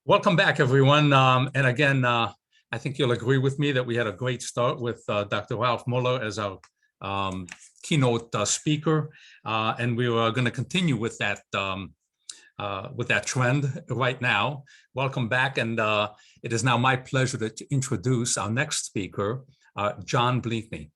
Welcome back, everyone. And again, I think you'll agree with me that we had a great start with Dr. Ralph Muller as our keynote speaker, and we are going to continue with that trend right now. Welcome back, and it is now my pleasure to introduce our next speaker, John Bleakney.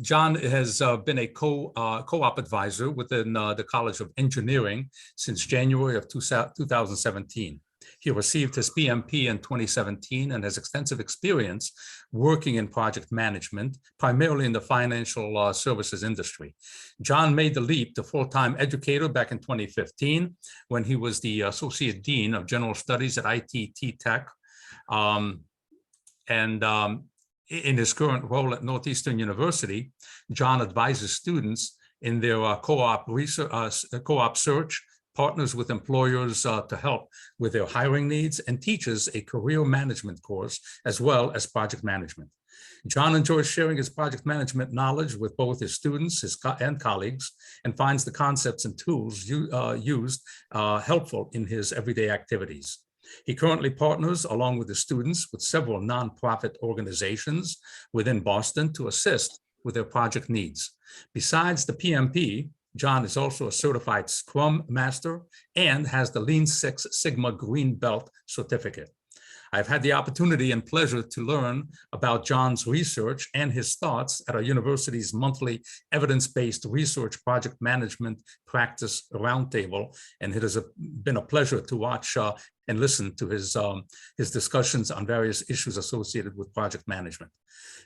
John has been a co-op advisor within the College of Engineering since January of 2017. He received his PMP in 2017 and has extensive experience working in project management, primarily in the financial services industry. John made the leap to full-time educator back in 2015 when he was the Associate Dean of General Studies at ITT Tech. In his current role at Northeastern University, John advises students in their co-op search, partners with employers to help with their hiring needs, and teaches a career management course as well as project management. John enjoys sharing his project management knowledge with both his students and colleagues, and finds the concepts and tools used helpful in his everyday activities. He currently partners along with his students with several nonprofit organizations within Boston to assist with their project needs. Besides the PMP, John is also a certified Scrum Master and has the Lean Six Sigma Green Belt certificate. I've had the opportunity and pleasure to learn about John's research and his thoughts at our university's monthly evidence-based research project management practice roundtable, and it has been a pleasure to watch and listen to his discussions on various issues associated with project management.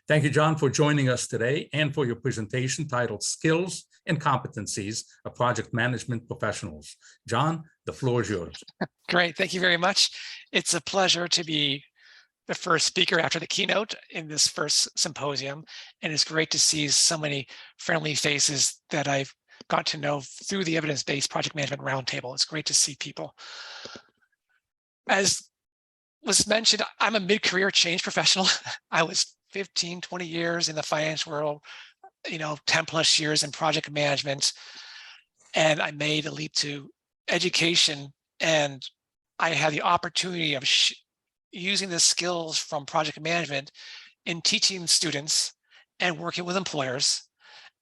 Thank you, John, for joining us today and for your presentation titled Skills and Competencies of Project Management Professionals. John, the floor is yours. Great, thank you very much. It's a pleasure to be the first speaker after the keynote in this first symposium, and it's great to see so many friendly faces that I've got to know through the evidence-based project management roundtable. It's great to see people. As was mentioned, I'm a mid-career change professional. I was 15, 20 years in the finance world, 10 plus years in project management, and I made a leap to education, and I had the opportunity of using the skills from project management in teaching students and working with employers,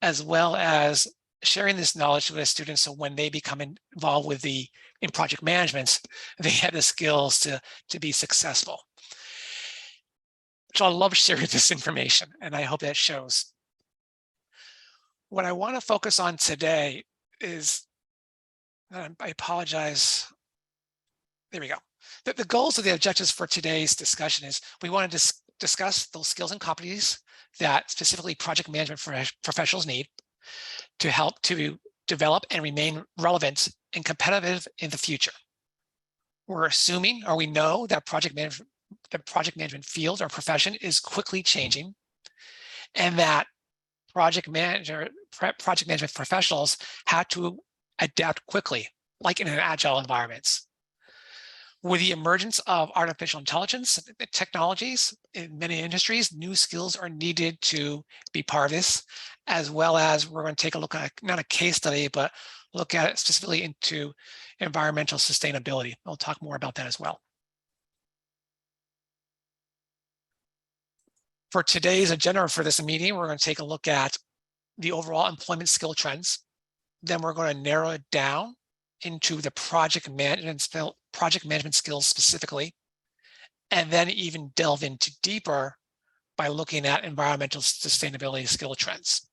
as well as sharing this knowledge with students, so when they become involved in project management, they have the skills to be successful. So I love sharing this information, and I hope that shows. What I want to focus on today is, I apologize. There we go. The goals of the objectives for today's discussion is we want to discuss those skills and competencies that specifically project management professionals need to help to develop and remain relevant and competitive in the future. We're assuming, or we know, that the project management field or profession is quickly changing, and that project management professionals have to adapt quickly, like in an agile environment. With the emergence of artificial intelligence technologies in many industries, new skills are needed to be part of this, as well as we're going to take a look at, not a case study, but look at it specifically into environmental sustainability. I'll talk more about that as well. For today's agenda for this meeting, we're going to take a look at the overall employment skill trends. Then we're going to narrow it down into the project management skills specifically, and then even delve into deeper by looking at environmental sustainability skill trends.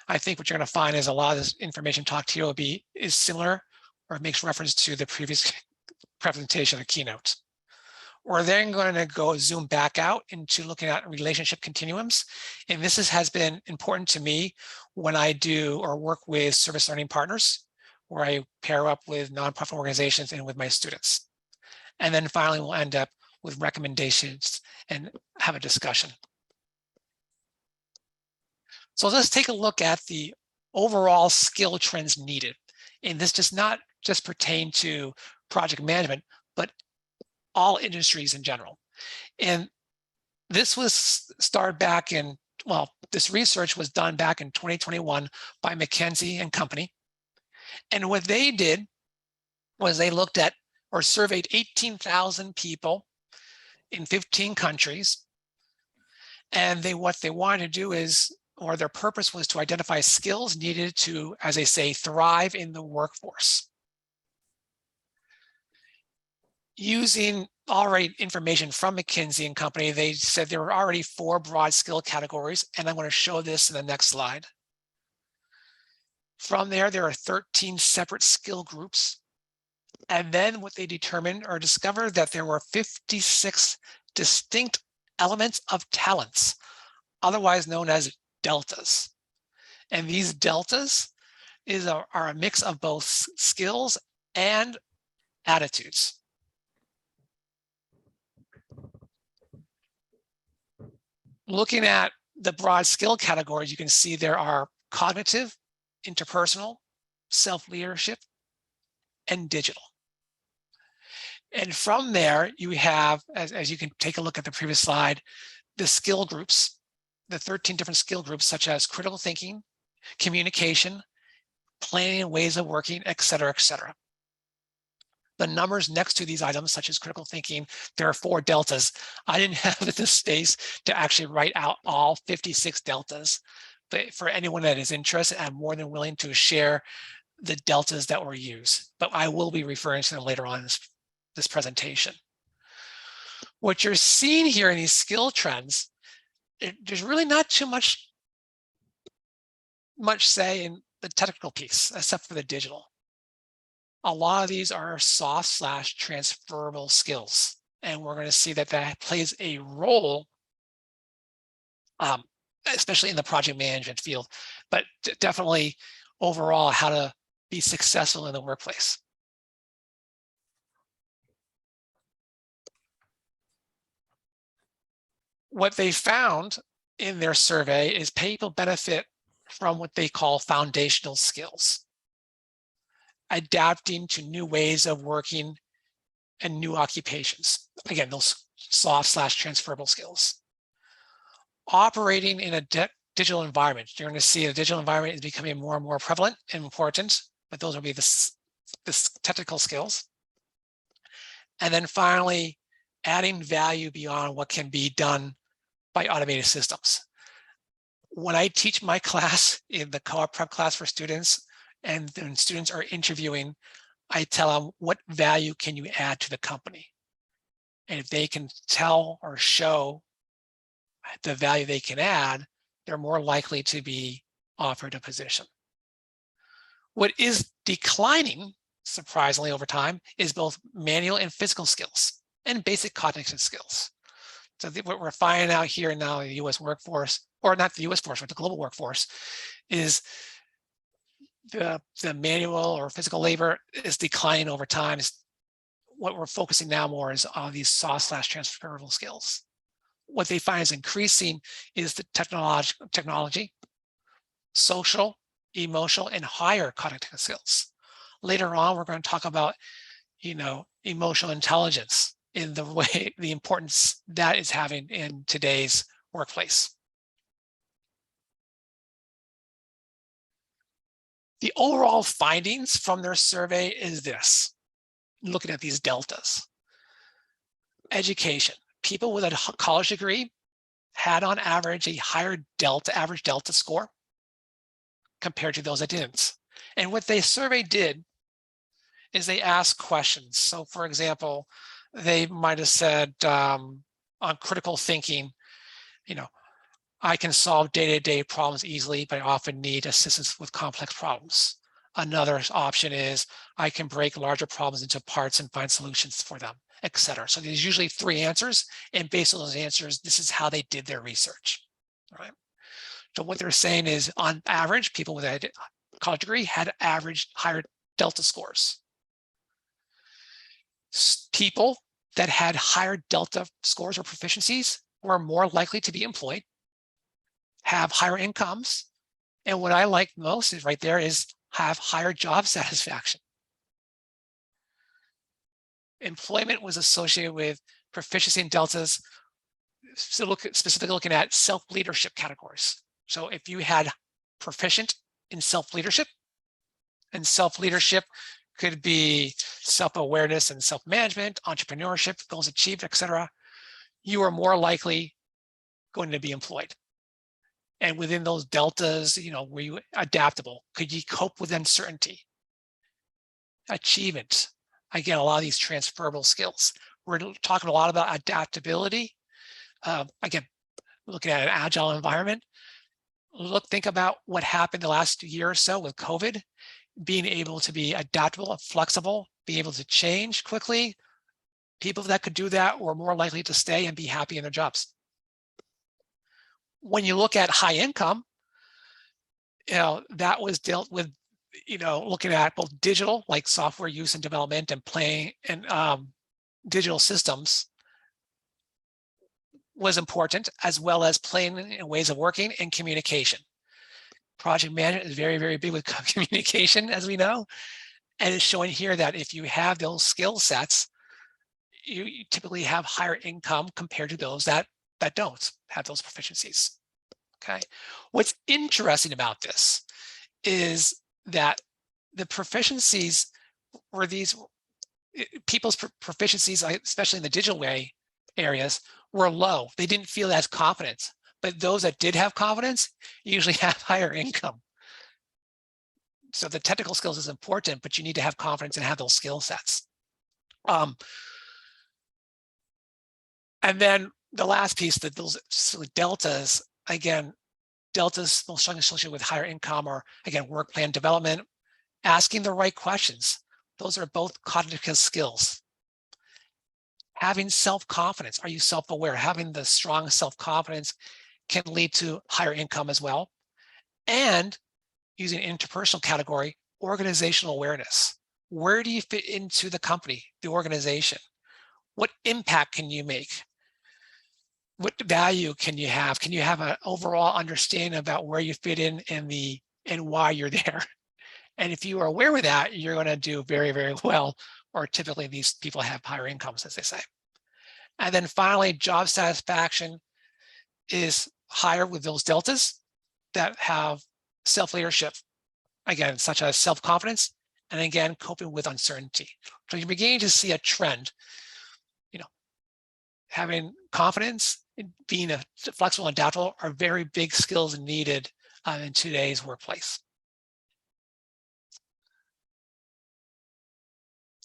I think what you're going to find is a lot of this information talked here is similar or makes reference to the previous presentation or keynote. We're then going to zoom back out into looking at relationship continuums. And this has been important to me when I do or work with service learning partners, where I pair up with nonprofit organizations and with my students. And then finally, we'll end up with recommendations and have a discussion. So let's take a look at the overall skill trends needed. And this does not just pertain to project management, but all industries in general. And this was started back in, well, this research was done back in 2021 by McKinsey and Company. And what they did was they looked at or surveyed 18,000 people in 15 countries. And what they wanted to do is, or their purpose was to identify skills needed to, as they say, thrive in the workforce. Using already information from McKinsey and Company, they said there were already 4 broad skill categories, and I'm going to show this in the next slide. From there are 13 separate skill groups. And then what they determined or discovered that there were 56 distinct elements of talents, otherwise known as deltas. And these deltas are a mix of both skills and attitudes. Looking at the broad skill categories, you can see there are cognitive, interpersonal, self-leadership, and digital. And from there, you have, as you can take a look at the previous slide, the skill groups, the 13 different skill groups, such as critical thinking, communication, planning and ways of working, et cetera, et cetera. The numbers next to these items, such as critical thinking, there are 4 deltas. I didn't have the space to actually write out all 56 deltas, but for anyone that is interested, I'm more than willing to share the deltas that were used, but I will be referring to them later on in this presentation. What you're seeing here in these skill trends, there's really not too much say in the technical piece, except for the digital. A lot of these are soft/transferable skills, and we're going to see that that plays a role, especially in the project management field, but definitely overall how to be successful in the workplace. What they found in their survey is people benefit from what they call foundational skills, adapting to new ways of working and new occupations. Again, those soft/transferable skills. Operating in a digital environment. You're going to see the digital environment is becoming more and more prevalent and important, but those will be the technical skills. And then finally, adding value beyond what can be done by automated systems. When I teach my class in the co-op prep class for students, and then students are interviewing, I tell them, what value can you add to the company? And if they can tell or show the value they can add, they're more likely to be offered a position. What is declining, surprisingly over time, is both manual and physical skills and basic cognitive skills. So what we're finding out here now in the US workforce, or not the US workforce, but the global workforce, is the manual or physical labor is declining over time. What we're focusing now more is on these soft/transferable skills. What they find is increasing is the technology, social, emotional, and higher cognitive skills. Later on, we're going to talk about, emotional intelligence in the way, the importance that is having in today's workplace. The overall findings from their survey is this, looking at these deltas. Education. People with a college degree had on average a higher average delta score compared to those that didn't. And what the survey did is they asked questions. So for example, they might have said on critical thinking, I can solve day-to-day problems easily, but I often need assistance with complex problems. Another option is I can break larger problems into parts and find solutions for them, etc. So there's usually 3 answers, and based on those answers, this is how they did their research. All right. So what they're saying is, on average, people with a college degree had average higher delta scores. People that had higher delta scores or proficiencies were more likely to be employed, have higher incomes, and what I like most is right there is have higher job satisfaction. Employment was associated with proficiency in deltas, specifically looking at self-leadership categories. So if you had proficient in self-leadership, and self-leadership could be self-awareness and self-management, entrepreneurship, goals achieved, etc., you are more likely going to be employed. And within those deltas, were you adaptable? Could you cope with uncertainty? Achievement. Again, a lot of these transferable skills. We're talking a lot about adaptability. Again, looking at an agile environment. Think about what happened the last year or so with COVID, being able to be adaptable and flexible, being able to change quickly. People that could do that were more likely to stay and be happy in their jobs. When you look at high income, that was dealt with, looking at both digital, like software use and development and playing and digital systems was important, as well as playing in ways of working and communication. Project management is very, very big with communication, as we know. And it's showing here that if you have those skill sets, you typically have higher income compared to those that don't have those proficiencies. Okay. What's interesting about this is that the proficiencies were these people's proficiencies, especially in the digital way areas, were low. They didn't feel as confident, but those that did have confidence usually have higher income. So the technical skills is important, but you need to have confidence and have those skill sets. And then the last piece, that those deltas, again, deltas most strongly associated with higher income, or again, work plan development, asking the right questions. Those are both cognitive skills. Having self-confidence. Are you self-aware? Having the strong self-confidence can lead to higher income as well. And using interpersonal category, organizational awareness. Where do you fit into the company, the organization? What impact can you make? What value can you have? Can you have an overall understanding about where you fit in and why you're there? And if you are aware of that, you're going to do very, very well, or typically these people have higher incomes, as they say. And then finally, job satisfaction is higher with those deltas that have self-leadership, again, such as self-confidence, and again, coping with uncertainty. So you're beginning to see a trend, having confidence, being flexible and adaptable are very big skills needed in today's workplace.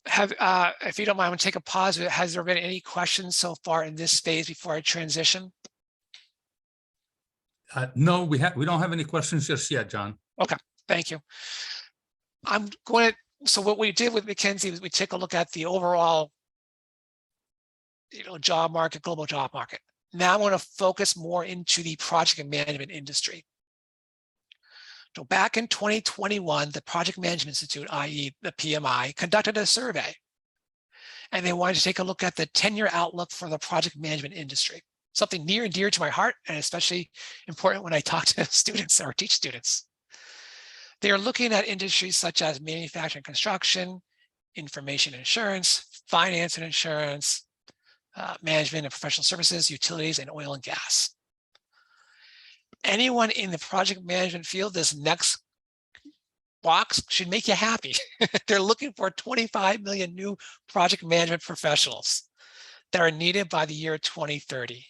If you don't mind, I'm going to take a pause. Has there been any questions so far in this phase before I transition? No, we don't have any questions just yet, John. Okay, thank you. So what we did with McKinsey was we take a look at the overall job market, global job market. Now I want to focus more into the project management industry. So back in 2021, the Project Management Institute, i.e. the PMI, conducted a survey. And they wanted to take a look at the 10-year outlook for the project management industry. Something near and dear to my heart, and especially important when I talk to students or teach students. They are looking at industries such as manufacturing, construction, information insurance, finance and insurance, management and professional services, utilities, and oil and gas. Anyone in the project management field, this next box should make you happy. They're looking for 25 million new project management professionals that are needed by the year 2030.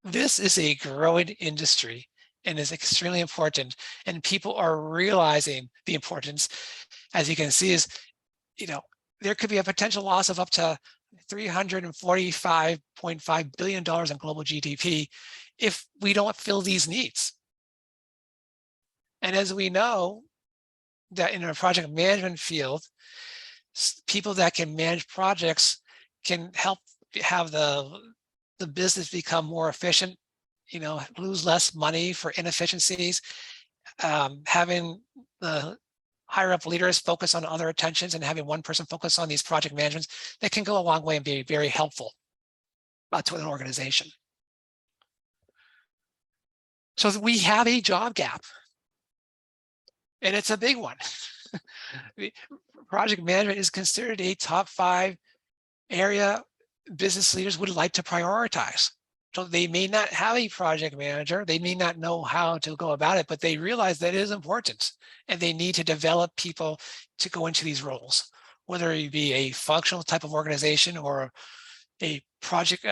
This is a growing industry and is extremely important, and people are realizing the importance. As you can see, is there could be a potential loss of up to $345.5 billion in global GDP if we don't fill these needs. And as we know, that in a project management field, people that can manage projects can help have the business become more efficient, lose less money for inefficiencies, having the higher up leaders focus on other attentions and having one person focus on these project managements, that can go a long way and be very helpful to an organization. So we have a job gap, and it's a big one. Project management is considered a top 5 area business leaders would like to prioritize. So they may not have a project manager, they may not know how to go about it, but they realize that it is important, and they need to develop people to go into these roles. whether it be a functional type of organization or a project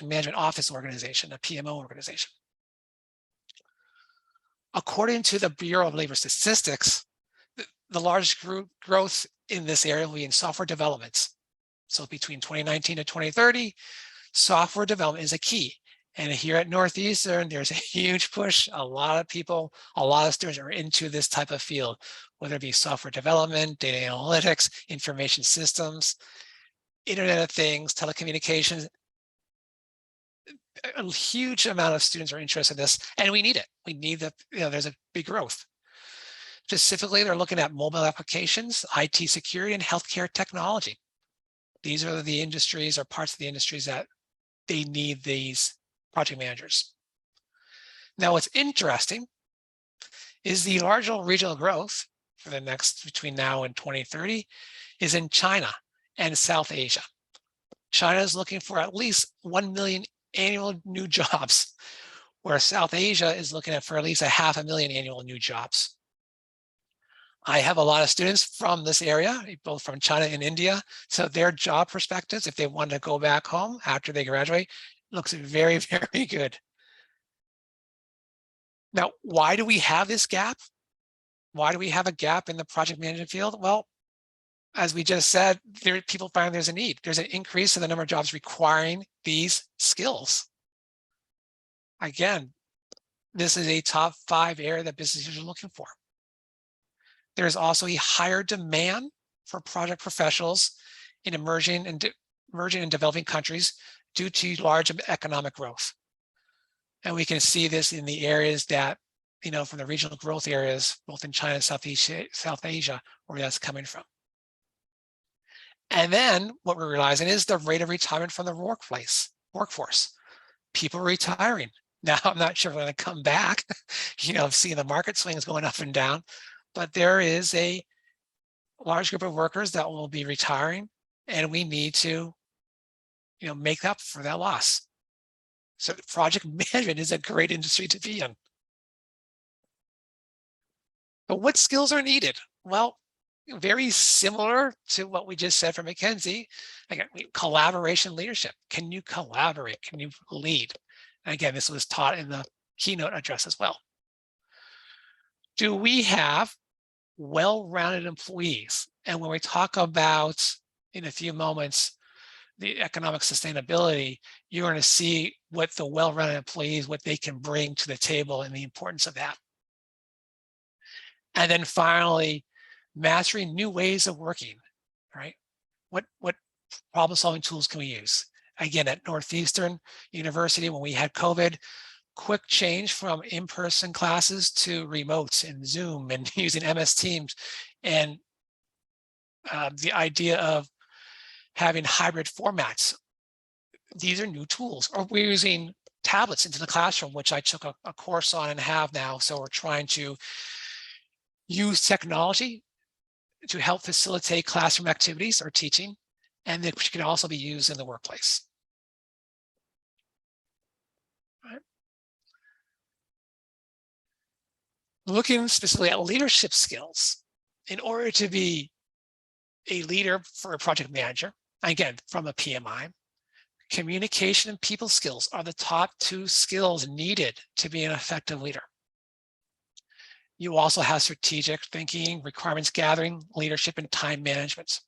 management office organization, a PMO organization. According to the Bureau of Labor Statistics, the largest growth in this area will be in software development. So between 2019 to 2030, software development is a key. And here at Northeastern, there's a huge push. A lot of people, a lot of students are into this type of field, whether it be software development, data analytics, information systems, Internet of Things, telecommunications. A huge amount of students are interested in this, and we need it. We need that, there's a big growth. Specifically, they're looking at mobile applications, IT security, and healthcare technology. These are the industries or parts of the industries that they need these project managers. Now, what's interesting is the larger regional growth for the next between now and 2030 is in China and South Asia. China is looking for at least 1 million annual new jobs, where South Asia is looking at for at least 500,000 annual new jobs. I have a lot of students from this area, both from China and India. So their job perspectives, if they want to go back home after they graduate, looks very, very good. Now, why do we have this gap? Why do we have a gap in the project management field? Well, as we just said, people find there's a need. There's an increase in the number of jobs requiring these skills. Again, this is a top 5 area that businesses are looking for. There's also a higher demand for project professionals in emerging and developing countries due to large economic growth. And we can see this in the areas that, from the regional growth areas, both in China and South Asia, where that's coming from. And then what we're realizing is the rate of retirement from the workforce. People are retiring. Now, I'm not sure if they're going to come back, seeing the market swings going up and down, but there is a large group of workers that will be retiring, and we need to, make up for that loss. So project management is a great industry to be in. But what skills are needed? Well, very similar to what we just said for McKinsey. Again, collaboration leadership. Can you collaborate? Can you lead? And again, this was taught in the keynote address as well. Do we have well-rounded employees? And when we talk about, in a few moments, the economic sustainability, you're going to see what the well-rounded employees, what they can bring to the table and the importance of that. And then finally, mastering new ways of working, right? What problem-solving tools can we use? Again, at Northeastern University, when we had COVID, quick change from in-person classes to remotes and Zoom and using MS Teams, and the idea of having hybrid formats. These are new tools. Or we're using tablets into the classroom, which I took a course on and have now. So we're trying to use technology to help facilitate classroom activities or teaching, and which can also be used in the workplace. Right. Looking specifically at leadership skills, in order to be a leader for a project manager, again, from a PMI, communication and people skills are the top 2 skills needed to be an effective leader. You also have strategic thinking, requirements gathering, leadership, and time management.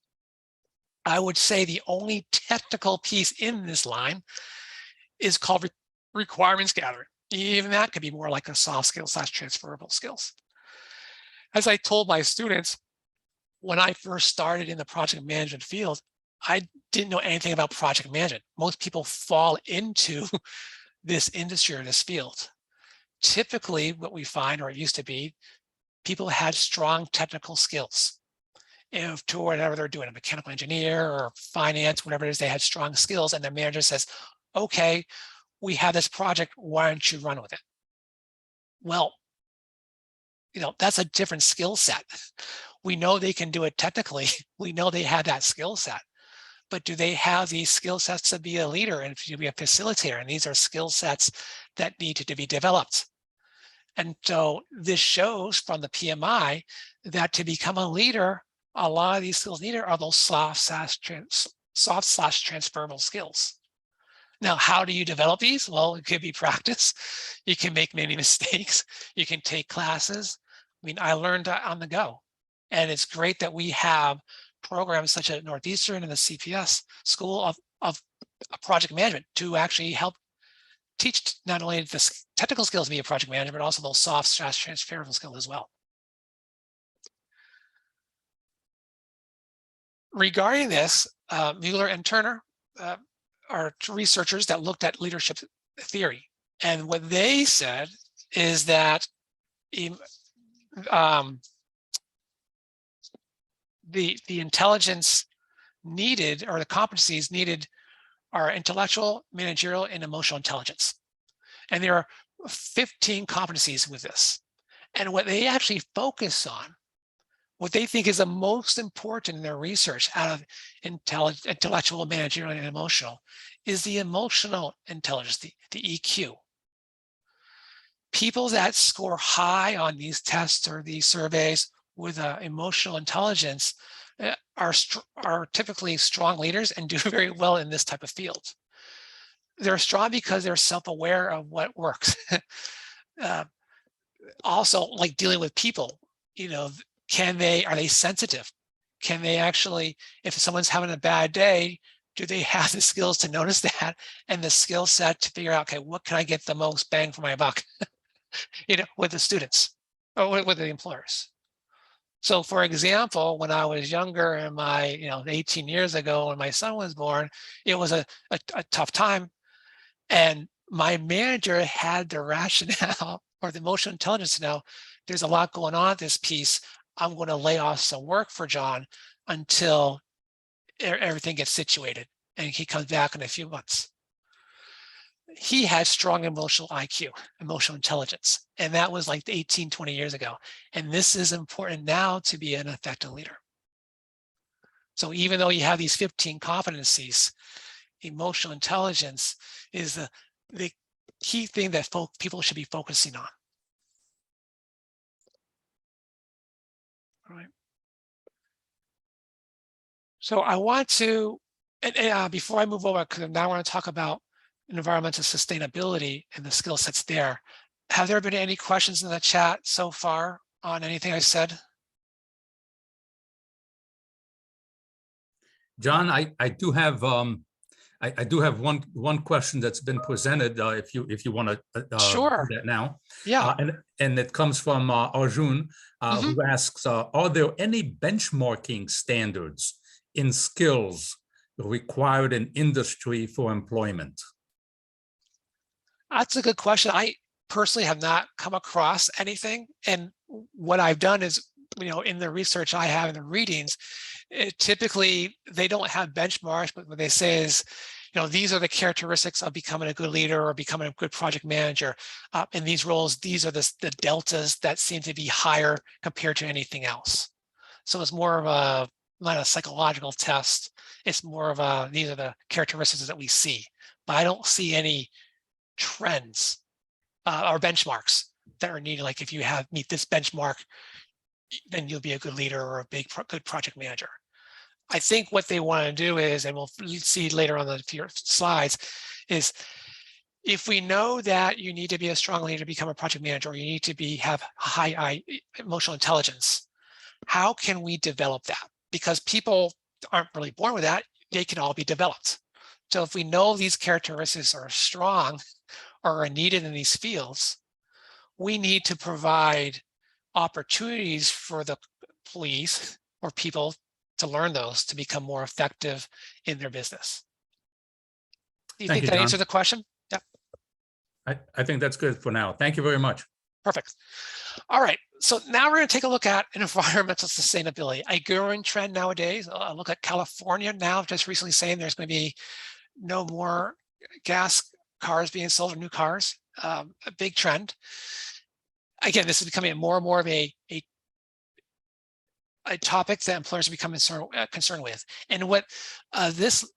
I would say the only technical piece in this line is called requirements gathering. Even that could be more like a soft skill / transferable skills. As I told my students, when I first started in the project management field, I didn't know anything about project management. Most people fall into this industry or this field. Typically, what we find, or it used to be, people had strong technical skills. To whatever they're doing, a mechanical engineer or finance, whatever it is, they had strong skills, and the manager says, okay, we have this project, why don't you run with it? Well, that's a different skill set. We know they can do it technically. We know they have that skill set, but do they have these skill sets to be a leader and to be a facilitator? And these are skill sets that need to be developed. And so this shows from the PMI that to become a leader, a lot of these skills needed are those soft/transferable skills. Now, how do you develop these? Well, it could be practice. You can make many mistakes. You can take classes. I mean, I learned on the go. And it's great that we have programs such as Northeastern and the CPS School of Project Management to actually help teach not only the technical skills via project management, but also those soft/transferable skills as well. Regarding this, Mueller and Turner are researchers that looked at leadership theory. And what they said is that the intelligence needed, or the competencies needed, are intellectual, managerial, and emotional intelligence. And there are 15 competencies with this. And what they actually focus on, what they think is the most important in their research out of intellectual, managerial, and emotional, is the emotional intelligence, the EQ. People that score high on these tests or these surveys with emotional intelligence are typically strong leaders and do very well in this type of field. They're strong because they're self-aware of what works. Also, like dealing with people, you know, are they sensitive? Can they actually, if someone's having a bad day, do they have the skills to notice that and the skill set to figure out, okay, what can I get the most bang for my buck, you know, with the students or with the employers? So for example, when I was younger and 18 years ago, when my son was born, it was a tough time. And my manager had the rationale or the emotional intelligence to know there's a lot going on at this piece. I'm going to lay off some work for John until everything gets situated and he comes back in a few months. He had strong emotional IQ, emotional intelligence, and that was like 18, 20 years ago. And this is important now to be an effective leader. So even though you have these 15 competencies, emotional intelligence is the key thing that people should be focusing on. All right. So I want to, before I move over, because now I want to talk about environmental sustainability and the skill sets there. Have there been any questions in the chat so far on anything I said? John, I do have I do have one question that's been presented. If you want to Sure. do that now, Yeah. And it comes from Arjun, who asks, are there any benchmarking standards in skills required in industry for employment? That's a good question. I personally have not come across anything. And what I've done is, in the research I have in the readings, typically they don't have benchmarks, but what they say is, these are the characteristics of becoming a good leader or becoming a good project manager. In these roles, these are the deltas that seem to be higher compared to anything else. So it's more of not a psychological test. It's more of these are the characteristics that we see. But I don't see any trends or benchmarks that are needed. Like if you meet this benchmark, then you'll be a good leader or a good project manager. I think what they want to do is, and we'll see later on the few slides, is if we know that you need to be a strong leader to become a project manager, or you need to have high emotional intelligence, how can we develop that? Because people aren't really born with that. They can all be developed. So if we know these characteristics are strong or are needed in these fields, we need to provide opportunities for the employees or people to learn those to become more effective in their business. Do you think that answers the question? Yeah. I think that's good for now. Thank you very much. Perfect. All right. So now we're going to take a look at environmental sustainability, a growing trend nowadays. Look at California now, just recently saying there's going to be no more gas cars being sold or new cars, a big trend. Again, this is becoming more and more of a topic that employers are becoming concerned with. And what this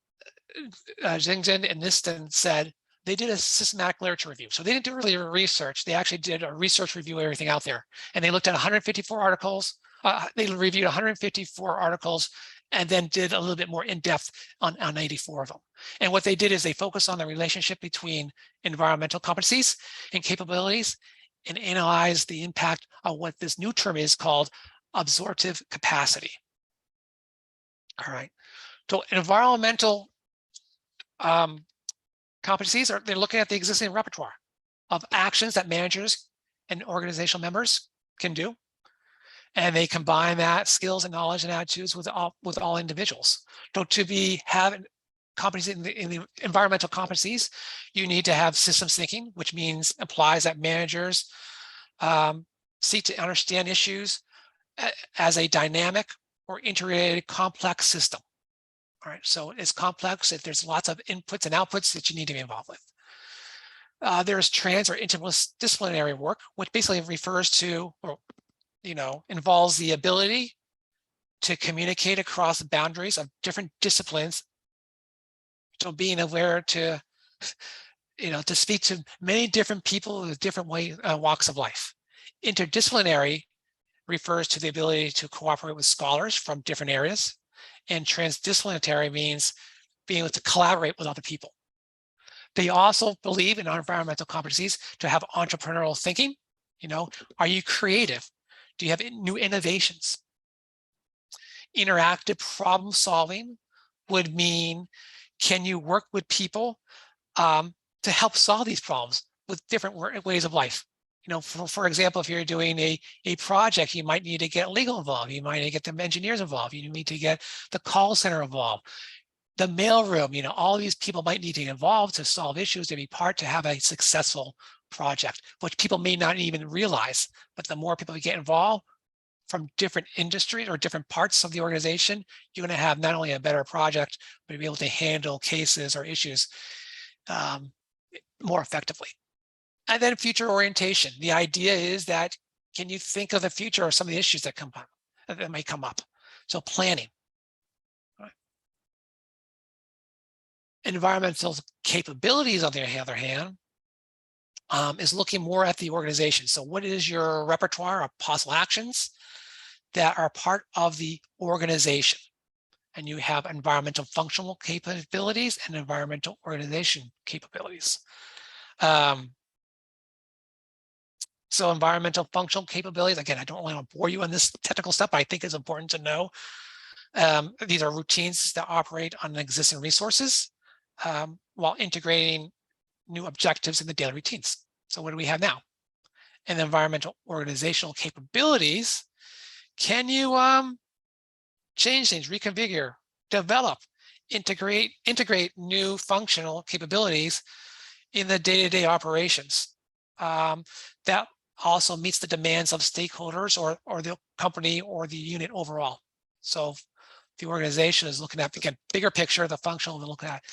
Xingzhen and Niston said, they did a systematic literature review. So they didn't do really research. They actually did a research review of everything out there. And they looked at 154 articles They reviewed 154 articles and then did a little bit more in depth on 84 of them. And what they did is they focused on the relationship between environmental competencies and capabilities and analyzed the impact of what this new term is called absorptive capacity. All right, so environmental competencies they're looking at the existing repertoire of actions that managers and organizational members can do. And they combine that skills and knowledge and attitudes with all individuals. So to have competency in the environmental competencies, you need to have systems thinking, which implies that managers seek to understand issues as a dynamic or integrated complex system. All right, so it's complex if there's lots of inputs and outputs that you need to be involved with. There's trans or interdisciplinary work, which basically refers to, or involves the ability to communicate across the boundaries of different disciplines. So being aware to, to speak to many different people with different walks of life. Interdisciplinary refers to the ability to cooperate with scholars from different areas. And transdisciplinary means being able to collaborate with other people. They also believe in our environmental competencies to have entrepreneurial thinking. Are you creative? Do you have new innovations? Interactive problem solving would mean, can you work with people to help solve these problems with different ways of life? For example, if you're doing a project, you might need to get legal involved. You might need to get the engineers involved. You need to get the call center involved. The mailroom, all these people might need to get involved to solve issues, to be part to have a successful project, which people may not even realize. But the more people you get involved from different industries or different parts of the organization, you're going to have not only a better project, but you'll be able to handle cases or issues more effectively. And then future orientation. The idea is that, can you think of the future or some of the issues that may come up? So planning. Right. Environmental capabilities, on the other hand, is looking more at the organization. So what is your repertoire of possible actions that are part of the organization? And you have environmental functional capabilities and environmental organization capabilities. So environmental functional capabilities, again, I don't want to bore you on this technical stuff, but I think it's important to know. These are routines that operate on existing resources while integrating new objectives in the daily routines. So what do we have now? And environmental organizational capabilities, can you change things, reconfigure, develop, integrate new functional capabilities in the day-to-day operations that also meets the demands of stakeholders or the company or the unit overall. So the organization is looking at, again, bigger picture, the functional, and looking at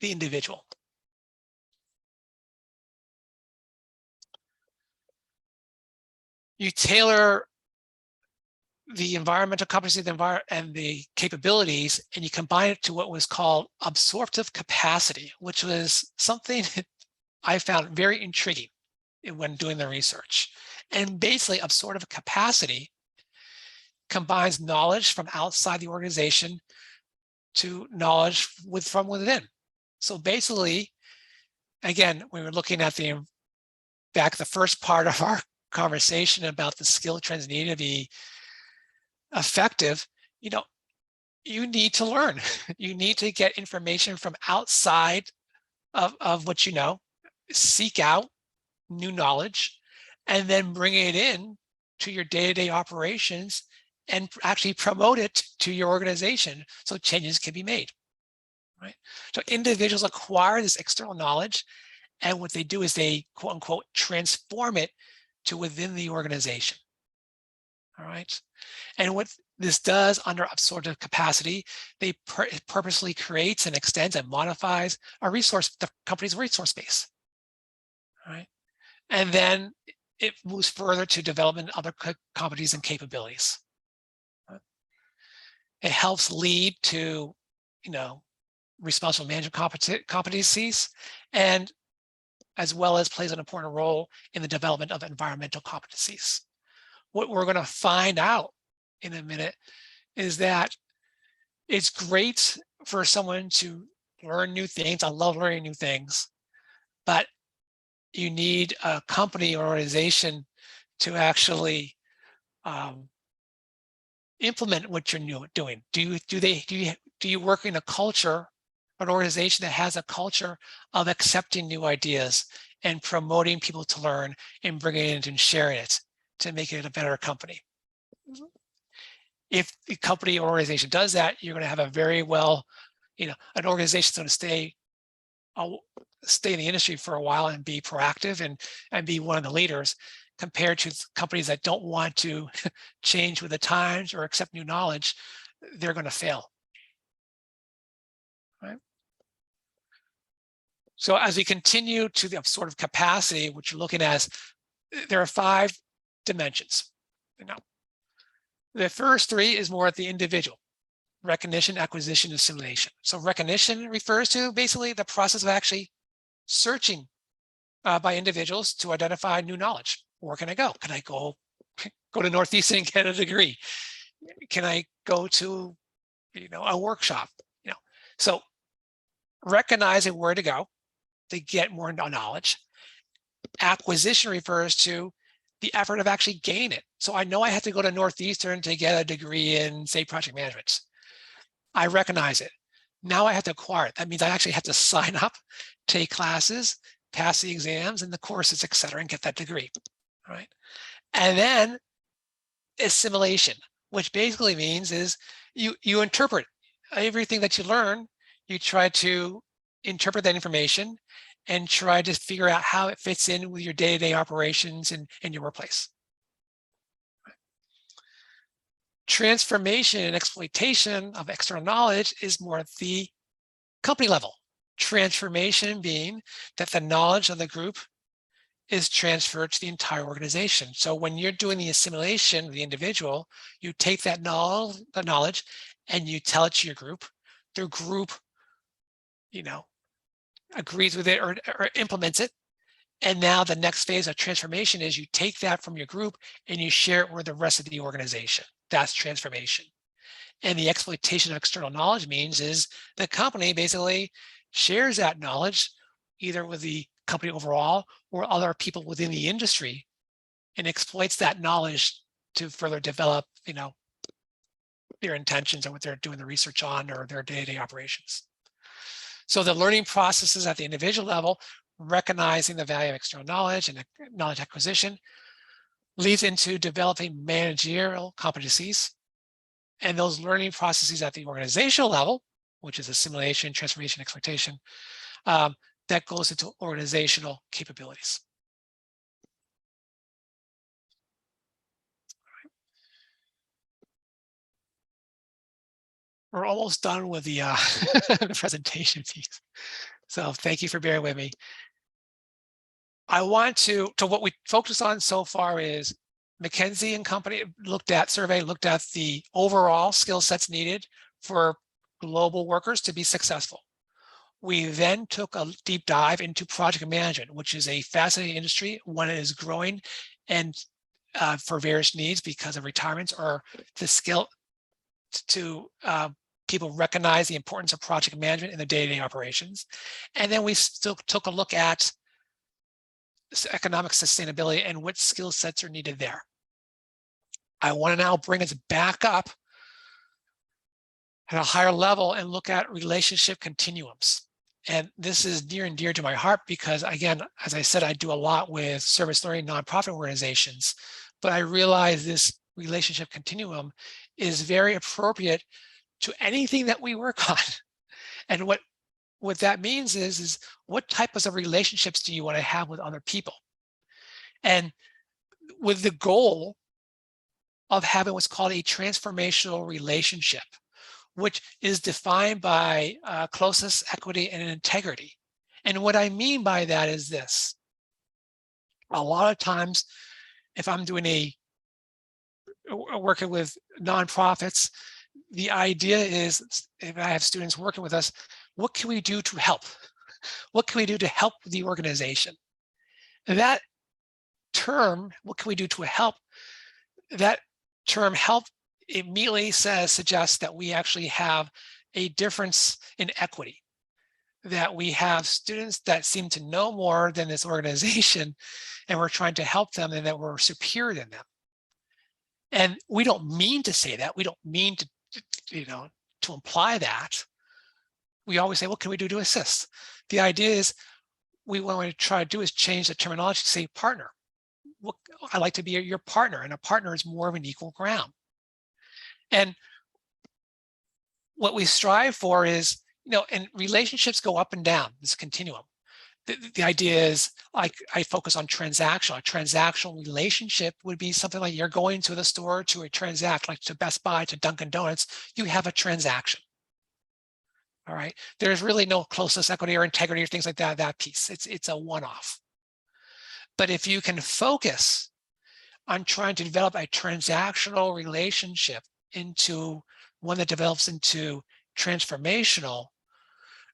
the individual. You tailor the environmental competency and the capabilities, and you combine it to what was called absorptive capacity, which was something I found very intriguing when doing the research. And basically, absorptive capacity combines knowledge from outside the organization to knowledge from within. So basically, again, we were looking at the first part of our conversation about the skill trends needed to be effective. You need to learn. You need to get information from outside of what you know, seek out new knowledge, and then bring it in to your day-to-day operations and actually promote it to your organization so changes can be made, right? So individuals acquire this external knowledge, and what they do is they, quote unquote, transform it to within the organization, all right? And what this does under absorptive capacity, they purposely creates and extends and modifies the company's resource base, all right? And then it moves further to development of other competencies and capabilities. It helps lead to, responsible management competencies, and as well as plays an important role in the development of environmental competencies. What we're going to find out in a minute, is that it's great for someone to learn new things. I love learning new things, but you need a company or organization to actually implement what you're doing. Do you work in a culture, an organization that has a culture of accepting new ideas and promoting people to learn and bringing it and sharing it to make it a better company? If the company or organization does that, you're going to have a very well, an organization that's going to stay in the industry for a while and be proactive and be one of the leaders, compared to companies that don't want to change with the times or accept new knowledge. They're going to fail. Right? So as we continue to the absorptive capacity, which you're looking at, there are 5 dimensions. The first 3 is more at the individual: recognition, acquisition, assimilation. So recognition refers to basically the process of actually searching by individuals to identify new knowledge. Where can I go? Can I go to Northeastern and get a degree? Can I go to, a workshop? So recognizing where to go to get more knowledge. Acquisition refers to the effort of actually gaining it. So I know I have to go to Northeastern to get a degree in, say, project management. I recognize it. Now I have to acquire it. That means I actually have to sign up, take classes, pass the exams and the courses, et cetera, and get that degree, right? And then assimilation, which basically means is you interpret everything that you learn. You try to interpret that information and try to figure out how it fits in with your day-to-day operations in your workplace. Transformation and exploitation of external knowledge is more at the company level. Transformation being that the knowledge of the group is transferred to the entire organization. So when you're doing the assimilation of the individual, you take that knowledge and you tell it to your group. Their group, agrees with it or implements it. And now the next phase of transformation is you take that from your group and you share it with the rest of the organization. That's transformation. And the exploitation of external knowledge means is the company basically shares that knowledge either with the company overall or other people within the industry and exploits that knowledge to further develop, their intentions or what they're doing the research on or their day-to-day operations. So the learning processes at the individual level, recognizing the value of external knowledge and knowledge acquisition, leads into developing managerial competencies. And those learning processes at the organizational level, which is assimilation, transformation, exploitation, that goes into organizational capabilities. We're almost done with the, the presentation piece. So thank you for bearing with me. I want to what we focused on so far is McKinsey and Company looked at the overall skill sets needed for global workers to be successful. We then took a deep dive into project management, which is a fascinating industry, one that is growing and for various needs because of retirements or the skill to people recognize the importance of project management in the day-to-day operations. And then we still took a look at economic sustainability and what skill sets are needed there. I want to now bring us back up at a higher level and look at relationship continuums. And this is near and dear to my heart because, again, as I said, I do a lot with service learning nonprofit organizations, but I realize this relationship continuum is very appropriate to anything that we work on. And what that means is what types of relationships do you want to have with other people? And with the goal of having what's called a transformational relationship, which is defined by closeness, equity, and integrity. And what I mean by that is this. A lot of times, if I'm doing working with nonprofits, the idea is, if I have students working with us, what can we do to help? What can we do to help the organization? And that term, what can we do to help? That term help immediately suggests that we actually have a difference in equity, that we have students that seem to know more than this organization, and we're trying to help them, and that we're superior than them. And we don't mean to say that. We don't mean to, to imply that. We always say, what can we do to assist? The idea is, what we try to do is change the terminology to say partner. I like to be your partner, and a partner is more of an equal ground. And what we strive for is, and relationships go up and down, this continuum. The idea is, like, I focus on transactional. A transactional relationship would be something like you're going to the store to transact, like to Best Buy, to Dunkin' Donuts, you have a transaction. All right. There's really no closeness, equity, or integrity, or things like that piece. It's a one-off. But if you can focus on trying to develop a transactional relationship into one that develops into transformational,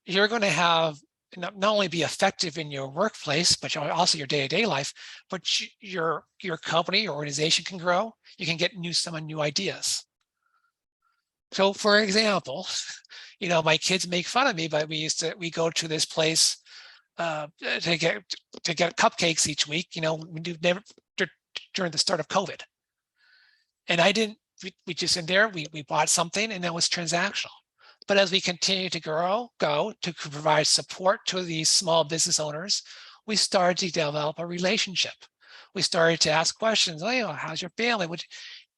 you're going to have not only be effective in your workplace, but also your day-to-day life, but your company, your organization can grow. You can get some new ideas. So, for example, my kids make fun of me, but we go to this place to get cupcakes each week. We do never during the start of COVID, and we just in there we bought something, and that was transactional. But as we continue to go to provide support to these small business owners, we started to develop a relationship. We started to ask questions, oh, how's your family?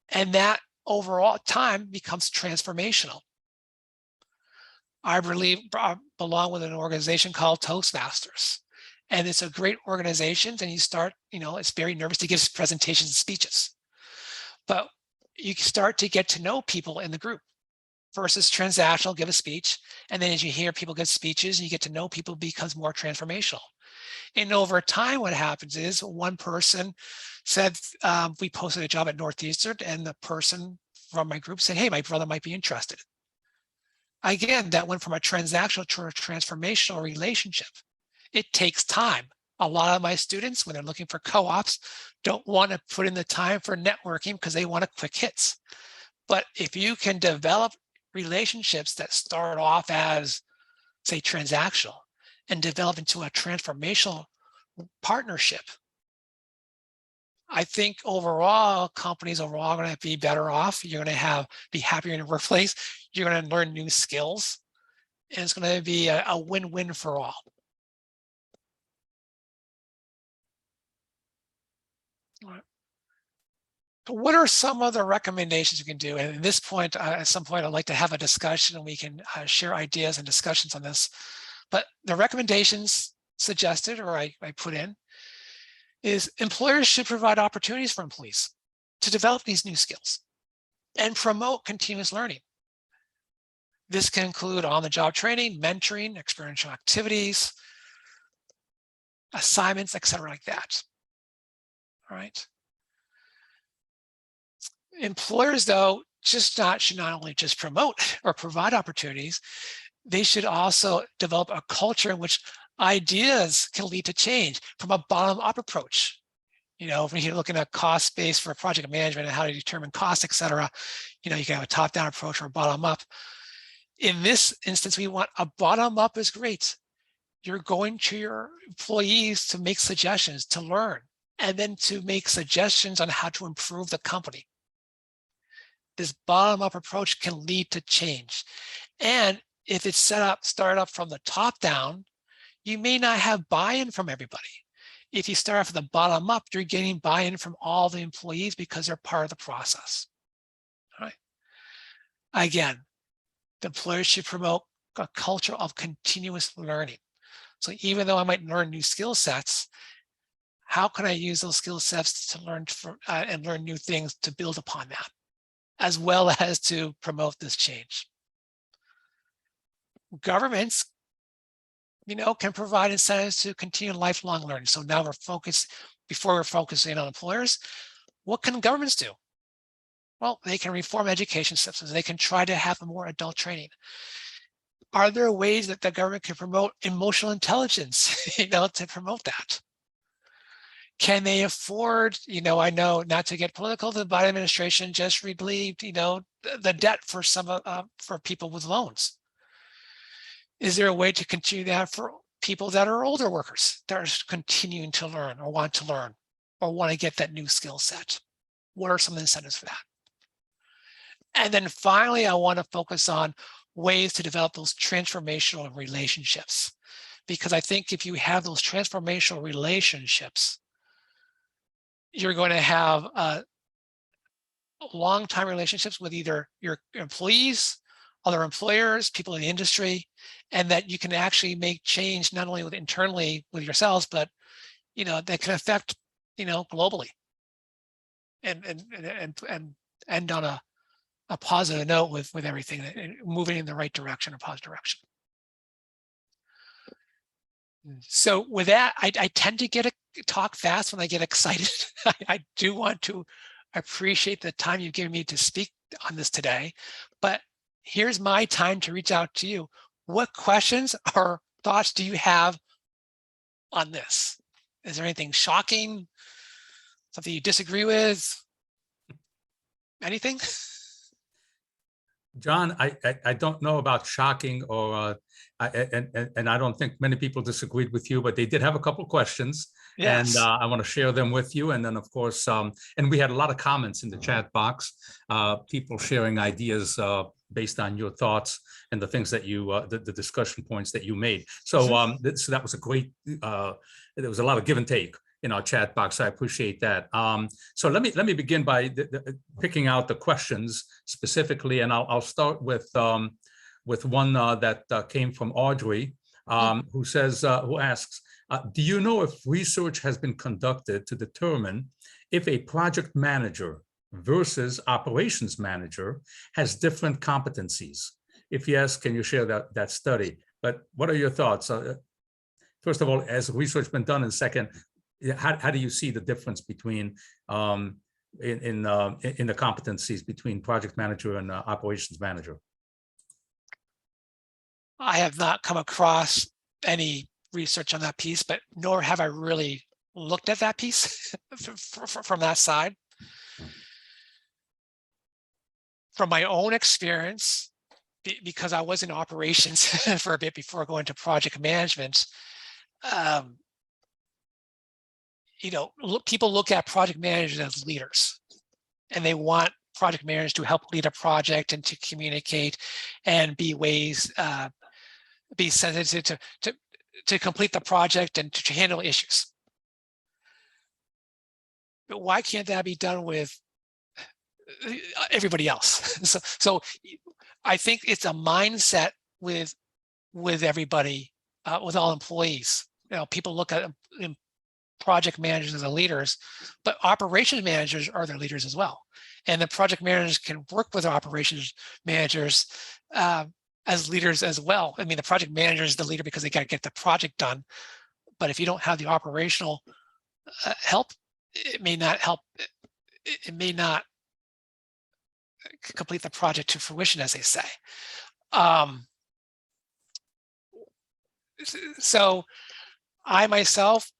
And that overall time becomes transformational. I belong with an organization called Toastmasters. And it's a great organization. And you start, it's very nervous to give presentations and speeches. But you start to get to know people in the group. Versus transactional, give a speech, and then as you hear people give speeches and you get to know people, it becomes more transformational. And over time, what happens is one person said, we posted a job at Northeastern, and the person from my group said, hey, my brother might be interested. Again, that went from a transactional to a transformational relationship. It takes time. A lot of my students, when they're looking for co-ops, don't want to put in the time for networking because they want quick hits. But if you can develop relationships that start off as, say, transactional and develop into a transformational partnership, I think overall companies are going to be better off. You're going to be happier in your workplace. You're going to learn new skills, and it's going to be a win-win for all. All right. What are some of the recommendations you can do? And at this point, at some point, I'd like to have a discussion, and we can share ideas and discussions on this. But the recommendations suggested, or I put in, is employers should provide opportunities for employees to develop these new skills and promote continuous learning. This can include on-the-job training, mentoring, experiential activities, assignments, etc., like that. All right. Employers, though, should not only just promote or provide opportunities, they should also develop a culture in which ideas can lead to change from a bottom-up approach. When you're looking at cost base for project management and how to determine cost, et cetera, you can have a top-down approach or a bottom-up. In this instance, we want a bottom-up is great. You're going to your employees to make suggestions, to learn, and then to make suggestions on how to improve the company. This bottom-up approach can lead to change. And if it's started up from the top down, you may not have buy-in from everybody. If you start off with the bottom up, you're getting buy-in from all the employees because they're part of the process. All right. Again, the employers should promote a culture of continuous learning. So even though I might learn new skill sets, how can I use those skill sets to learn and learn new things to build upon that, as well as to promote this change? Governments, can provide incentives to continue lifelong learning. So now before we're focusing on employers, what can governments do? Well, they can reform education systems. They can try to have more adult training. Are there ways that the government can promote emotional intelligence, to promote that? Can they afford, I know not to get political, the Biden administration just relieved, the debt for for people with loans. Is there a way to continue that for people that are older workers that are continuing to learn or want to learn or want to get that new skill set? What are some of the incentives for that? And then finally, I want to focus on ways to develop those transformational relationships. Because I think if you have those transformational relationships, you're going to have long-time relationships with either your employees, other employers, people in the industry, and that you can actually make change not only internally with yourselves, but that can affect globally, and end on a positive note with everything, moving in the right direction, or positive direction. So with that, I tend to talk fast when I get excited. I do want to appreciate the time you've given me to speak on this today, but here's my time to reach out to you. What questions or thoughts do you have on this? Is there anything shocking? Something you disagree with? Anything? John, I don't know about shocking, or and I don't think many people disagreed with you, but they did have a couple of questions. Yes. And I want to share them with you. And then, of course, and we had a lot of comments in the chat box, people sharing ideas based on your thoughts and the things that you, the discussion points that you made. So, so that was a great, there was a lot of give and take in our chat box. I appreciate that. So let me begin by picking out the questions specifically, and I'll start with one that came from Audrey, who says, who asks, do you know if research has been conducted to determine if a project manager versus operations manager has different competencies? If yes, can you share that study? But what are your thoughts? First of all, has research been done? And second, how do you see the difference between in the competencies between project manager and operations manager? I have not come across any research on that piece, but nor have I really looked at that piece from that side. From my own experience, because I was in operations for a bit before going to project management, people look at project managers as leaders, and they want project managers to help lead a project and to communicate and be sensitive to complete the project and to handle issues. But why can't that be done with everybody else? So I think it's a mindset with everybody, with all employees. People look at project managers as the leaders, but operations managers are their leaders as well. And the project managers can work with operations managers as leaders as well. I mean, the project manager is the leader because they got to get the project done. But if you don't have the operational help, it may not help. It may not complete the project to fruition, as they say. So I myself,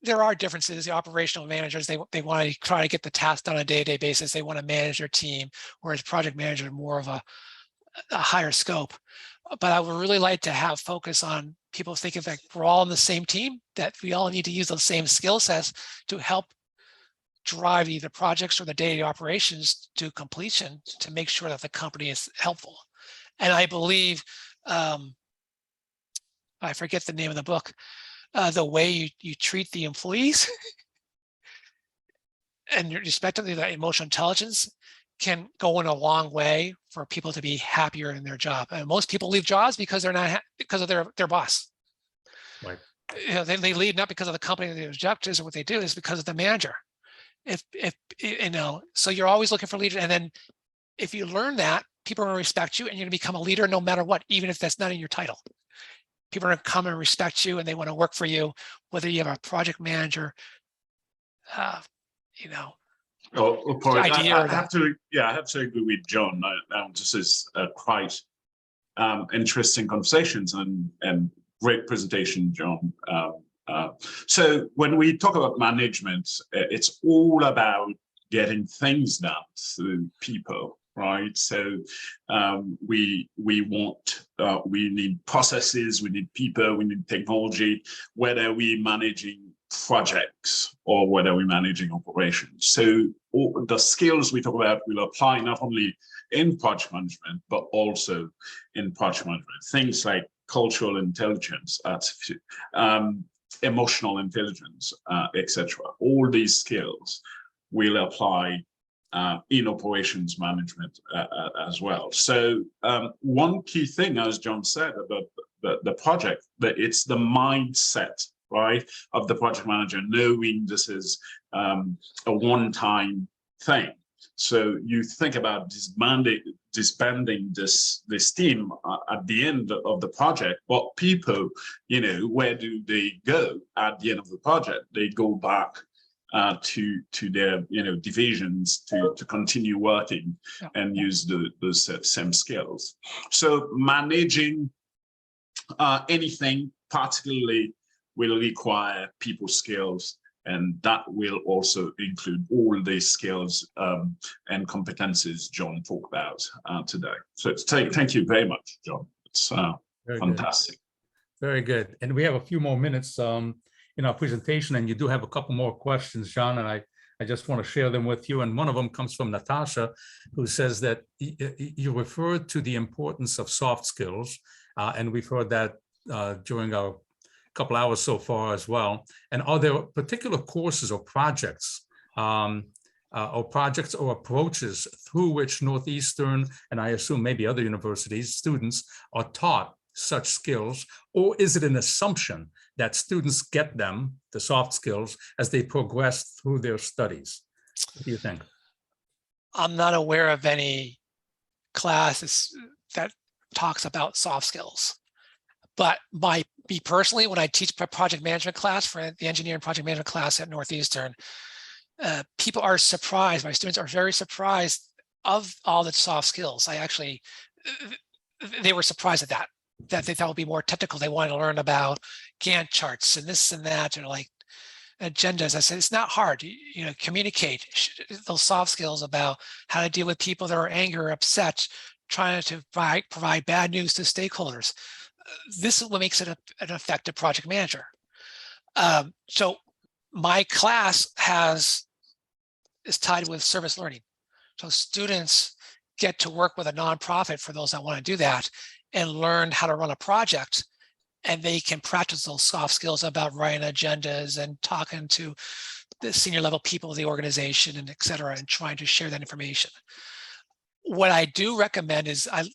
there are differences. The operational managers, they want to try to get the task done on a day-to-day basis. They want to manage their team, whereas project managers are more of a higher scope. But I would really like to have focus on people thinking that we're all on the same team, that we all need to use those same skill sets to help drive either projects or the daily operations to completion, to make sure that the company is helpful. And I believe, I forget the name of the book, the way you treat the employees and respectively, the emotional intelligence can go in a long way for people to be happier in their job. And most people leave jobs because they're not because of their boss. Right. They leave not because of the company, the objectives or what they do, is because of the manager. So you're always looking for leaders, and then if you learn that, people are going to respect you, and you're going to become a leader no matter what, even if that's not in your title. People are going to come and respect you, and they want to work for you, whether you have a project manager, idea. I have to agree with John. This is quite interesting conversations and great presentation, John. So when we talk about management, it's all about getting things done through people, right? So we need processes, we need people, we need technology, whether we're managing projects or whether we're managing operations. So all the skills we talk about will apply not only in project management, but also in project management. Things like cultural intelligence, emotional intelligence, etc. All these skills will apply in operations management as well. So one key thing, as John said about the project, that it's the mindset, right, of the project manager, knowing this is a one-time thing. So you think about disbanding this team at the end of the project, but people, where do they go at the end of the project? They go back to their divisions to continue working and use those same skills. So managing anything particularly will require people skills, and that will also include all the skills and competencies John talked about today. So thank you very much, John. It's fantastic. Good. Very good. And we have a few more minutes in our presentation, and you do have a couple more questions, John, and I just want to share them with you. And one of them comes from Natasha, who says that you referred to the importance of soft skills, and we've heard that during our couple hours so far as well. And are there particular courses or projects or approaches through which Northeastern, and I assume maybe other universities, students are taught such skills, or is it an assumption that students get them, the soft skills, as they progress through their studies? What do you think? I'm not aware of any classes that talks about soft skills, but me personally, when I teach a project management class for the engineering project management class at Northeastern, people are surprised. My students are very surprised of all the soft skills. They were surprised at that they thought would be more technical. They wanted to learn about Gantt charts and this and that, or like agendas. I said, it's not hard. Communicate those soft skills about how to deal with people that are angry or upset, trying to provide bad news to stakeholders. This is what makes it an effective project manager. So my class is tied with service learning. So students get to work with a nonprofit, for those that want to do that, and learn how to run a project, and they can practice those soft skills about writing agendas and talking to the senior level people of the organization and et cetera, and trying to share that information. What I do recommend is a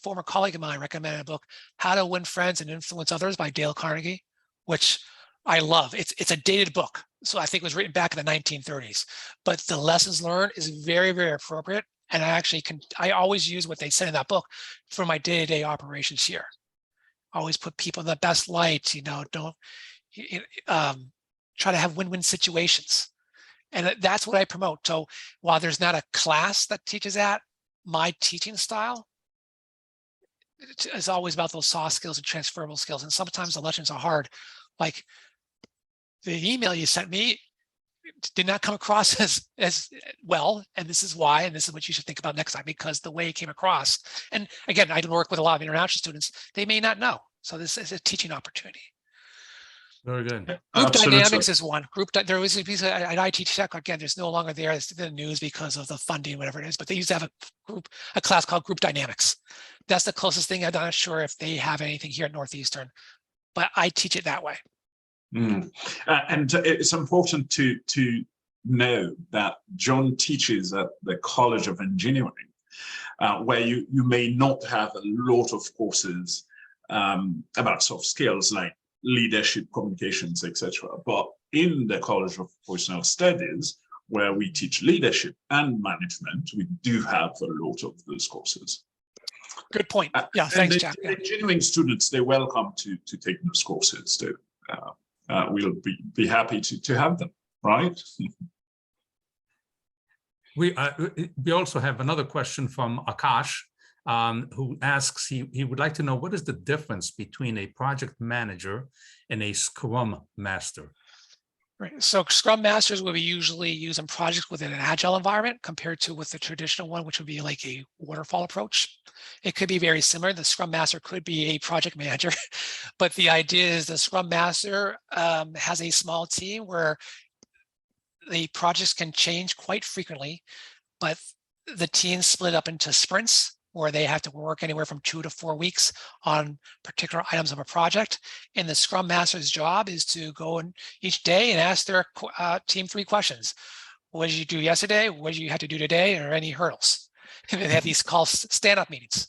former colleague of mine recommended a book, How to Win Friends and Influence Others by Dale Carnegie, which I love. It's a dated book. So I think it was written back in the 1930s, but the lessons learned is very, very appropriate. And I always use what they said in that book for my day-to-day operations here. Always put people in the best light, don't try to have win-win situations. And that's what I promote. So while there's not a class that teaches that, my teaching style is always about those soft skills and transferable skills. And sometimes the lessons are hard. Like the email you sent me did not come across as well, and this is why, and this is what you should think about next time, because the way it came across, and again, I work with a lot of international students, they may not know. So this is a teaching opportunity. Very good. Group Absolutely. Dynamics is one. There was a piece at IT Tech, again, there's no longer there. It's in the news because of the funding, whatever it is, but they used to have a class called Group Dynamics. That's the closest thing. I'm not sure if they have anything here at Northeastern, but I teach it that way. And it's important to know that John teaches at the College of Engineering, where you may not have a lot of courses about soft skills like leadership, communications, etc. But in the College of Professional Studies, where we teach leadership and management, we do have a lot of those courses. Good point. Yeah, thanks, Jack. Engineering students, they're welcome to take those courses too. We'll be happy to have them, right? We also have another question from Akash, who asks, he would like to know, what is the difference between a project manager and a Scrum Master? Right. So Scrum Masters will be usually used in projects within an agile environment compared to with the traditional one, which would be like a waterfall approach. It could be very similar. The Scrum Master could be a project manager, but the idea is the Scrum Master has a small team where the projects can change quite frequently, but the team split up into sprints where they have to work anywhere from 2 to 4 weeks on particular items of a project. And the Scrum Master's job is to go in each day and ask their team 3 questions. What did you do yesterday? What did you have to do today? Or any hurdles? And they have these called stand-up meetings.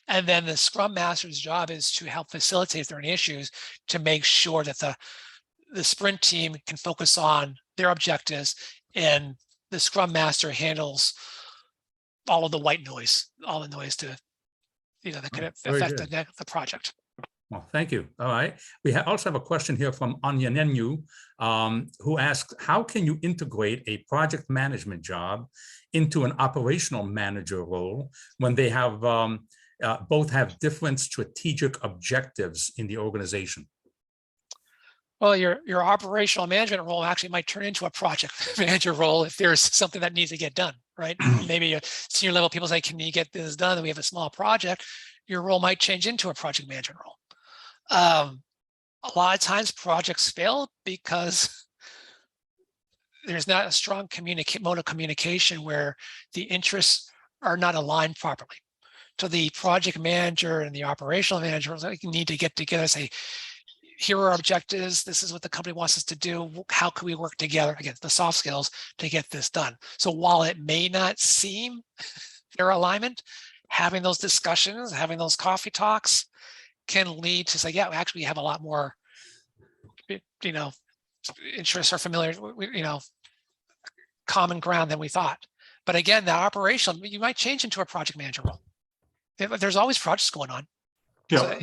And then the Scrum Master's job is to help facilitate if there are any issues, to make sure that the sprint team can focus on their objectives, and the Scrum Master handles all of the white noise, all the noise to, that could affect the project. Well, thank you. All right. We also have a question here from Anyanenu, who asks, how can you integrate a project management job into an operational manager role when they have both have different strategic objectives in the organization? Well, your operational management role actually might turn into a project manager role if there's something that needs to get done, right? Maybe a senior level people say, can you get this done? We have a small project. Your role might change into a project management role. A lot of times projects fail because there's not a strong mode of communication where the interests are not aligned properly. So the project manager and the operational manager need to get together and say, here are our objectives. This is what the company wants us to do. How can we work together, again, the soft skills, to get this done? So while it may not seem their alignment, having those discussions, having those coffee talks can lead to say, yeah, we actually have a lot more, interests are familiar, common ground than we thought. But again, the operational, you might change into a project manager role. There's always projects going on. Yeah, so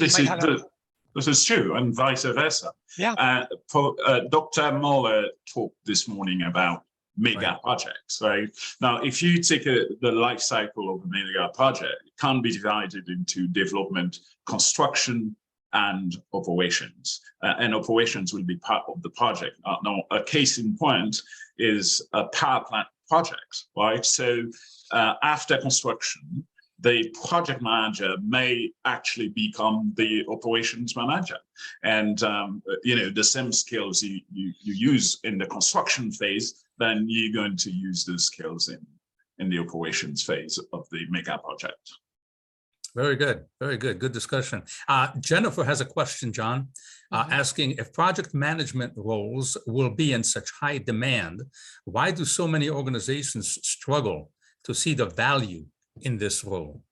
this is true, and vice versa. Yeah. Dr. Moller talked this morning about mega projects, right? Now, if you take the life cycle of a mega project, it can be divided into development, construction, and operations. And operations will be part of the project. Now, a case in point is a power plant project, right? So after construction, the project manager may actually become the operations manager, and the same skills you use in the construction phase, then you're going to use those skills in the operations phase of the mega project. Very good, very good, good discussion. Jennifer has a question, John, asking, if project management roles will be in such high demand, why do so many organizations struggle to see the value in this role?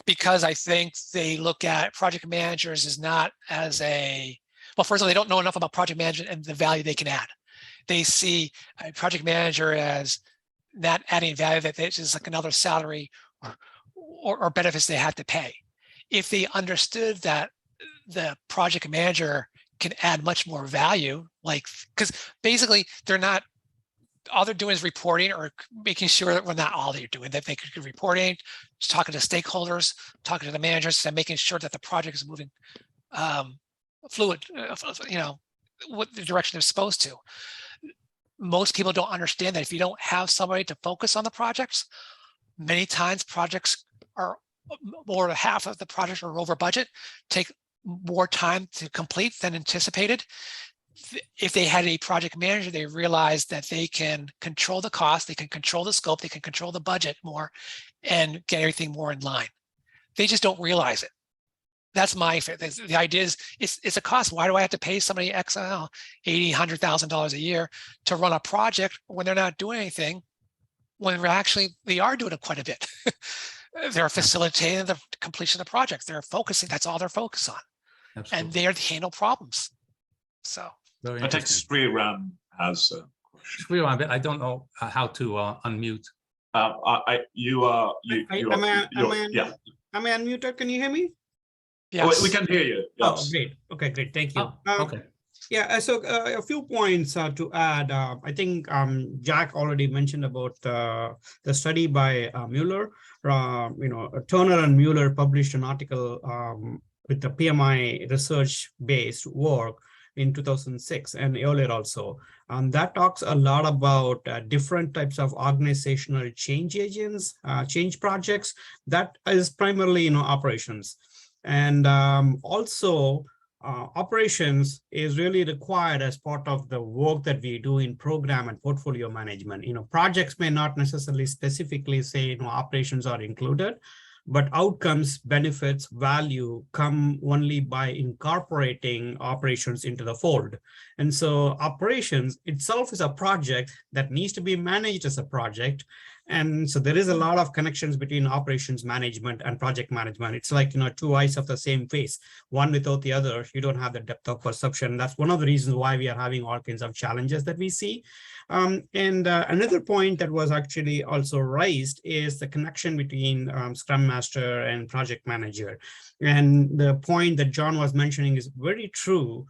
Because I think they look at project managers as not as well, first of all, they don't know enough about project management and the value they can add. They see a project manager as not adding value, that it's just like another salary or benefits they have to pay. If they understood that the project manager can add much more value, because basically all they're doing is reporting or making sure that not all they're doing, that they could be reporting, just talking to stakeholders, talking to the managers, and making sure that the project is moving fluid, what the direction they're supposed to. Most people don't understand that if you don't have somebody to focus on the projects, many times projects are more than half of the projects are over budget, take more time to complete than anticipated. If they had a project manager, they realized that they can control the cost, they can control the scope, they can control the budget more and get everything more in line. They just don't realize it. That's my the idea is it's a cost. Why do I have to pay somebody $80,000, $100,000 a year to run a project when they're not doing anything, when they are doing it quite a bit? They're facilitating the completion of the projects. They're focusing, that's all they're focused on. Absolutely. And they're to handle problems. So I think Sriram has a question. Sriram, I don't know how to unmute. Am I unmuted? Can you hear me? Yes. Oh, we can hear you. Yes. Oh, great. Okay, great. Thank you. Okay. Yeah, so a few points to add. I think Jack already mentioned about the study by Mueller. Turner and Mueller published an article with the PMI research-based work in 2006 and earlier also. That talks a lot about different types of organizational change agents, change projects. That is primarily, operations. And also, operations is really required as part of the work that we do in program and portfolio management. Projects may not necessarily specifically say, operations are included, but outcomes, benefits, value come only by incorporating operations into the fold. And so operations itself is a project that needs to be managed as a project. And so there is a lot of connections between operations management and project management. It's like, two eyes of the same face. One without the other, you don't have the depth of perception. That's one of the reasons why we are having all kinds of challenges that we see. Another point that was actually also raised is the connection between Scrum Master and project manager. And the point that John was mentioning is very true.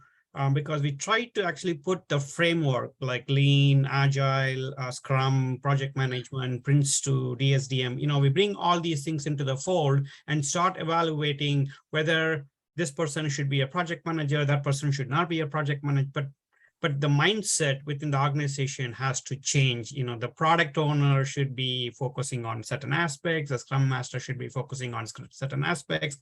Because we try to actually put the framework like lean, agile, Scrum, project management, Prince2, DSDM, we bring all these things into the fold and start evaluating whether this person should be a project manager, that person should not be a project manager, but the mindset within the organization has to change. The product owner should be focusing on certain aspects, the Scrum Master should be focusing on certain aspects.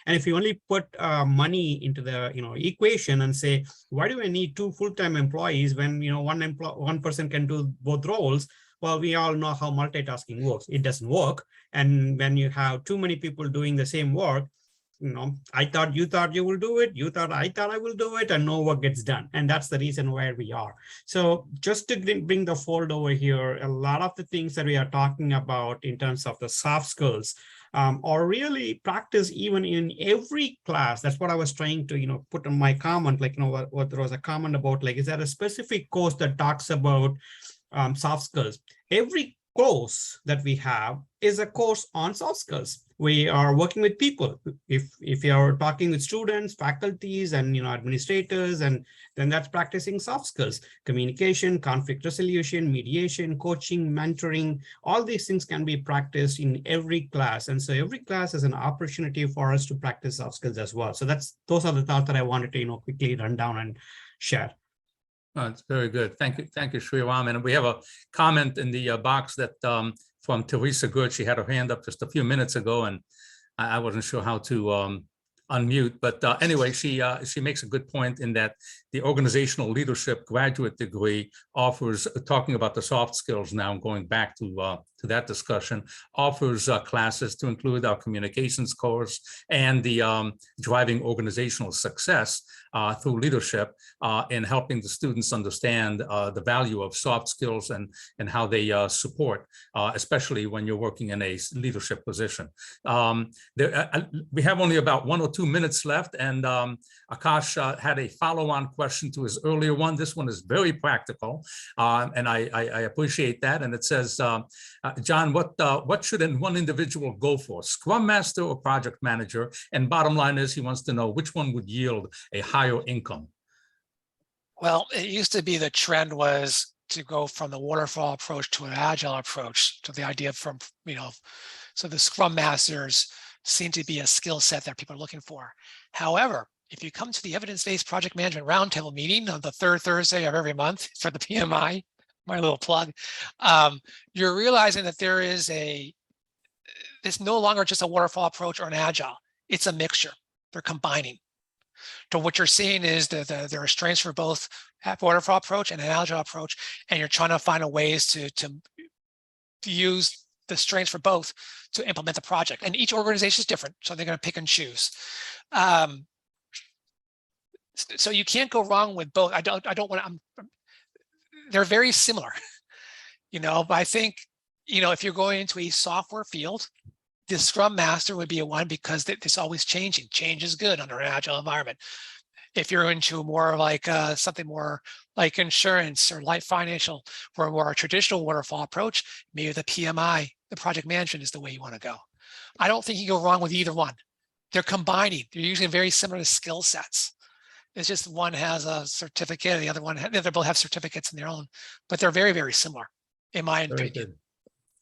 And if you only put money into the equation and say, why do I need 2 full-time employees when one person can do both roles? Well, we all know how multitasking works. It doesn't work. And when you have too many people doing the same work, I thought you will do it. You thought I will do it, and no work gets done. And that's the reason where we are. So just to bring the fold over here, a lot of the things that we are talking about in terms of the soft skills are really practiced even in every class. That's what I was trying to, put on my comment, like, what there was a comment about, like, is there a specific course that talks about soft skills? Every course that we have is a course on soft skills. We are working with people. If you are talking with students, faculties, and administrators, and then that's practicing soft skills: communication, conflict resolution, mediation, coaching, mentoring. All these things can be practiced in every class, and so every class is an opportunity for us to practice soft skills as well. So those are the thoughts that I wanted to quickly run down and share. It's very good. Thank you, Sriram. And we have a comment in the box that from Teresa Good. She had her hand up just a few minutes ago, and I wasn't sure how to unmute. But anyway, she makes a good point in that the organizational leadership graduate degree offers, talking about the soft skills now, going back to that discussion, offers classes to include our communications course and the driving organizational success through leadership in helping the students understand the value of soft skills and how they support, especially when you're working in a leadership position. We have only about 1 or 2 minutes left, and Akash had a follow-on question to his earlier one. This one is very practical, and I appreciate that. And it says, John, what should one individual go for, Scrum Master or Project Manager? And bottom line is, he wants to know which one would yield a higher income. Well, it used to be the trend was to go from the waterfall approach to an agile approach, to the idea from, so the Scrum Masters seem to be a skill set that people are looking for. However, if you come to the evidence-based project management roundtable meeting on the 3rd Thursday of every month for the PMI, my little plug, you're realizing that it's no longer just a waterfall approach or an agile. It's a mixture. They're combining. So what you're seeing is that there are strengths for both a waterfall approach and an agile approach, and you're trying to find ways to use the strengths for both to implement the project. And each organization is different, so they're going to pick and choose. So you can't go wrong with both. I don't want to. They're very similar, but I think, if you're going into a software field, the Scrum Master would be a one, because it's always changing. Change is good under an agile environment. If you're into more like something more like insurance or light financial, or more a traditional waterfall approach, maybe the PMI, the project management, is the way you want to go. I don't think you go wrong with either one. They're combining. They're using very similar skill sets. It's just one has a certificate, the other both have certificates in their own, but they're very, very similar, in my Very opinion. good.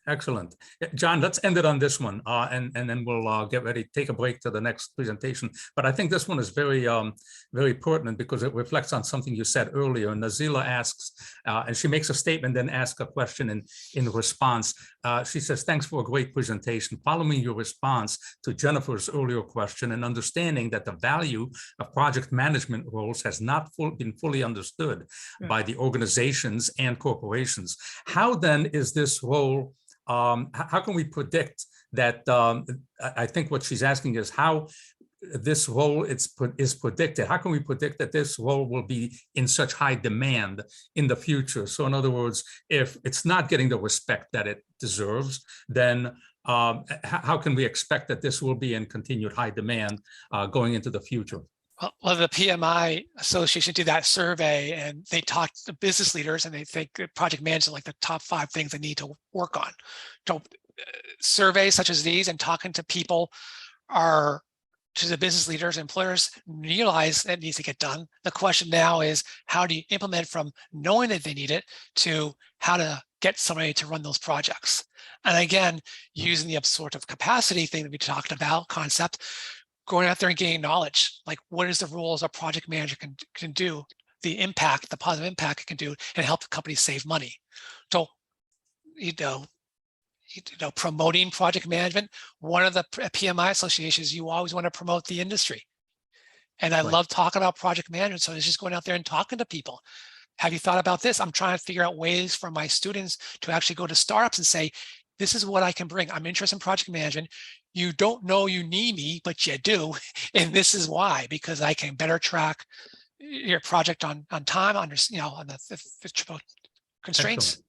Excellent. John, let's end it on this one, and then we'll get ready, take a break to the next presentation. But I think this one is very, very pertinent because it reflects on something you said earlier. And Nazila asks, and she makes a statement, then asks a question in response. She says, "Thanks for a great presentation. Following your response to Jennifer's earlier question and understanding that the value of project management roles has not been fully understood by the organizations and corporations. How then is this role?" How can we predict that? I think what she's asking is how this role is predicted. How can we predict that this role will be in such high demand in the future? So in other words, if it's not getting the respect that it deserves, then how can we expect that this will be in continued high demand going into the future? Well, the PMI Association did that survey, and they talked to business leaders, and they think project management like the top 5 things they need to work on. So surveys such as these and talking to people are, to the business leaders, employers realize that needs to get done. The question now is, how do you implement from knowing that they need it to how to get somebody to run those projects? And again, using the absorptive capacity thing that we talked about, concept, going out there and gaining knowledge, like what is the roles a project manager can do, the impact, the positive impact it can do, and help the company save money. So, promoting project management, one of the PMI associations, you always want to promote the industry. And I love talking about project management. So it's just going out there and talking to people. Have you thought about this? I'm trying to figure out ways for my students to actually go to startups and say, this is what I can bring. I'm interested in project management. You don't know you need me, but you do. And this is why, because I can better track your project on time, on the constraints.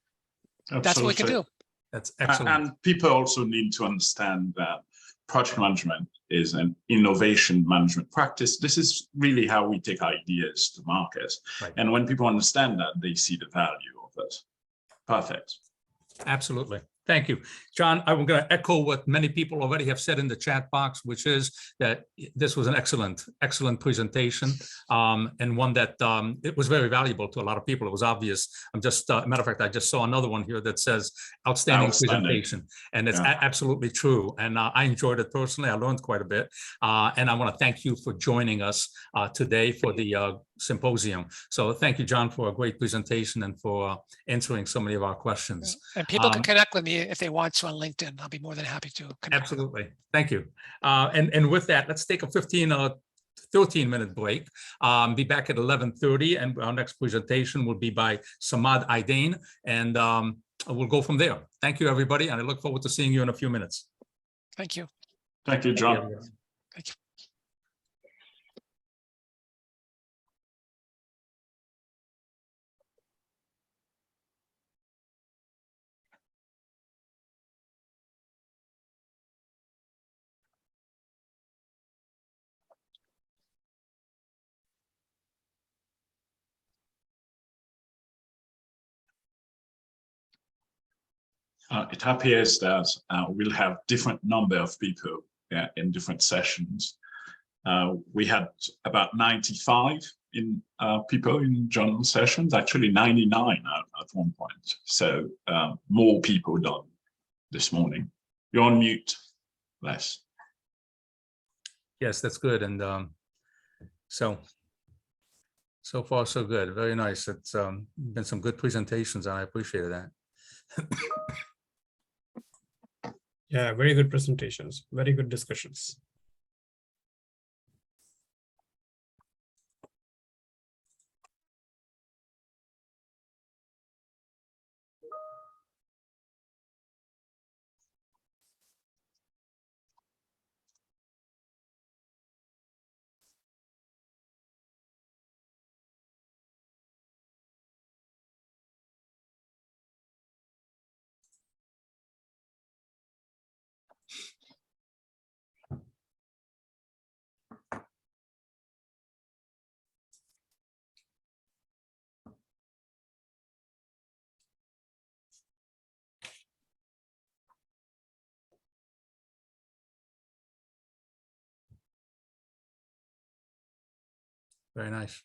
Absolutely. That's what we can do. That's excellent. And people also need to understand that project management is an innovation management practice. This is really how we take ideas to market. Right. And when people understand that, they see the value of it. Perfect. Absolutely. Thank you, John. I'm going to echo what many people already have said in the chat box, which is that this was an excellent presentation, and one that it was very valuable to a lot of people. It was obvious. I'm just, matter of fact, I just saw another one here that says outstanding presentation, and it's absolutely true. And I enjoyed it personally. I learned quite a bit, and I want to thank you for joining us today for the symposium. So thank you, John, for a great presentation and for answering so many of our questions. And people can connect with me if they want to on LinkedIn. I'll be more than happy to connect. Absolutely. Thank you. And with that, let's take a 13-minute break. Be back at 11:30, and our next presentation will be by Samad Aidain, and we'll go from there. Thank you, everybody, and I look forward to seeing you in a few minutes. Thank you. Thank you, John. Thank you. It appears that we'll have different number of people in different sessions. We had about 95 people in John's sessions, actually 99 at one point. So more people done this morning. You're on mute, Les. Yes, that's good. And so far, so good. Very nice. It's been some good presentations, and I appreciated that. Yeah, very good presentations, very good discussions. Very nice.